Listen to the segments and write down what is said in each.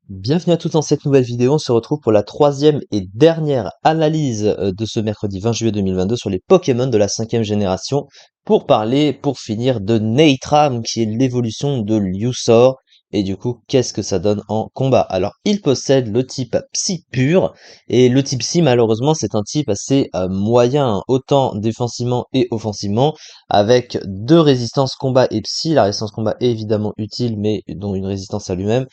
Bienvenue à tous dans cette nouvelle vidéo. On se retrouve pour la troisième et dernière analyse de ce mercredi 20 juillet 2022 sur les Pokémon de la 5e génération pour finir de Natram qui est l'évolution de Liusor. Et du coup, qu'est-ce que ça donne en combat? Alors, il possède le type Psy pur et le type Psy, malheureusement, c'est un type assez moyen, hein, autant défensivement et offensivement, avec deux résistances combat et Psy. La résistance combat est évidemment utile, mais dont une résistance à lui-même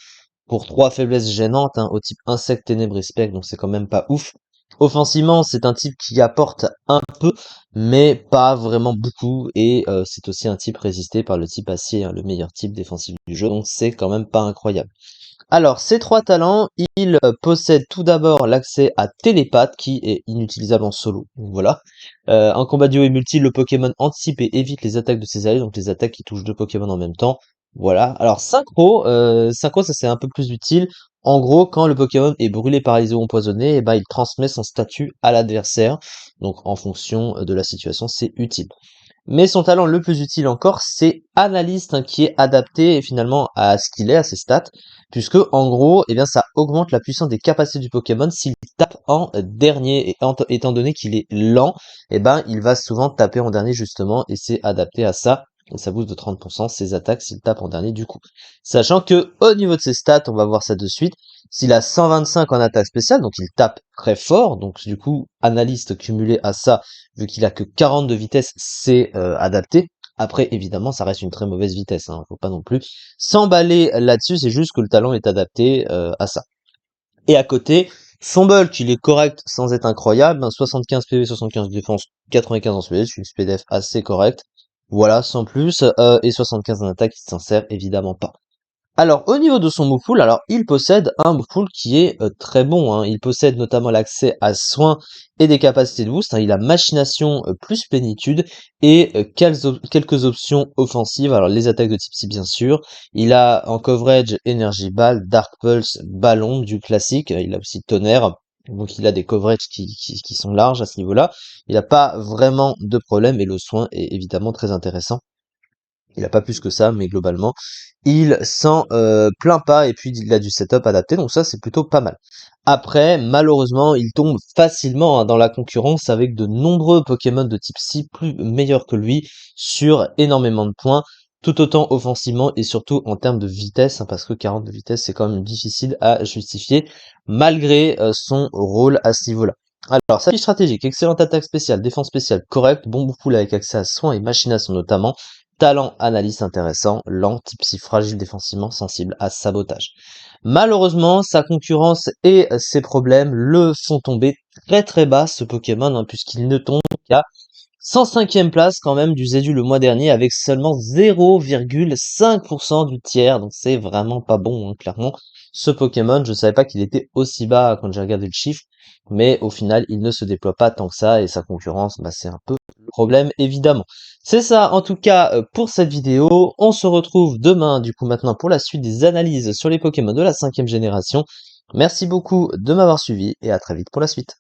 pour trois faiblesses gênantes, hein, au type insecte, ténèbres et spectre, donc c'est quand même pas ouf. Offensivement, c'est un type qui apporte un peu, mais pas vraiment beaucoup, et c'est aussi un type résisté par le type acier, hein, le meilleur type défensif du jeu, donc c'est quand même pas incroyable. Alors, ces trois talents, il possède tout d'abord l'accès à Télépathe, qui est inutilisable en solo, donc voilà. En combat duo et multi, le Pokémon anticipe et évite les attaques de ses alliés, donc les attaques qui touchent deux Pokémon en même temps. Voilà. Alors, synchro, ça c'est un peu plus utile. En gros, quand le Pokémon est brûlé, paralysé ou empoisonné, eh ben, il transmet son statut à l'adversaire. Donc, en fonction de la situation, c'est utile. Mais son talent le plus utile encore, c'est Analyste, hein, qui est adapté finalement à ce qu'il est, à ses stats, puisque en gros, eh bien, ça augmente la puissance des capacités du Pokémon s'il tape en dernier, et étant donné qu'il est lent, eh ben, il va souvent taper en dernier justement, et c'est adapté à ça, et ça booste de 30% ses attaques s'il tape en dernier du coup. Sachant que au niveau de ses stats, on va voir ça de suite, s'il a 125 en attaque spéciale, donc il tape très fort, donc du coup, Analyste cumulé à ça, vu qu'il a que 40 de vitesse, c'est adapté. Après, évidemment, ça reste une très mauvaise vitesse, hein, faut pas non plus s'emballer là-dessus, c'est juste que le talent est adapté à ça. Et à côté, son bulk, il est correct sans être incroyable, hein, 75 PV, 75 de défense, 95 en speed, c'est une SPDF assez correcte. Voilà, sans plus, et 75 en attaque, il s'en sert évidemment pas. Alors, au niveau de son move pool, alors il possède un move pool qui est très bon, hein. Il possède notamment l'accès à soins et des capacités de boost, hein. Il a machination plus plénitude et quelques options offensives. Alors les attaques de type psy bien sûr. Il a en coverage énergie balle, dark pulse, ballon du classique. Il a aussi tonnerre. Donc il a des coverages qui sont larges à ce niveau-là. Il n'a pas vraiment de problème et le soin est évidemment très intéressant. Il a pas plus que ça, mais globalement, il s'en plaint pas et puis il a du setup adapté, donc ça c'est plutôt pas mal. Après, malheureusement, il tombe facilement, hein, dans la concurrence avec de nombreux Pokémon de type Psy plus meilleurs que lui sur énormément de points, tout autant offensivement et surtout en termes de vitesse, hein, parce que 40 de vitesse c'est quand même difficile à justifier malgré son rôle à ce niveau-là. Alors, sa fiche stratégique, excellente attaque spéciale, défense spéciale correcte, bon pool avec accès à soins et machination notamment, talent analyste intéressant, lent, type psy fragile défensivement, sensible à sabotage. Malheureusement, sa concurrence et ses problèmes le font tomber très très bas ce Pokémon, hein, puisqu'il ne tombe qu'à 105e place quand même du Zédu le mois dernier avec seulement 0,5% du tiers, donc c'est vraiment pas bon, hein, clairement. Ce Pokémon, je savais pas qu'il était aussi bas quand j'ai regardé le chiffre, mais au final, il ne se déploie pas tant que ça et sa concurrence, bah, c'est un peu le problème évidemment. C'est ça en tout cas pour cette vidéo. On se retrouve demain du coup maintenant pour la suite des analyses sur les Pokémon de la 5e génération. Merci beaucoup de m'avoir suivi et à très vite pour la suite.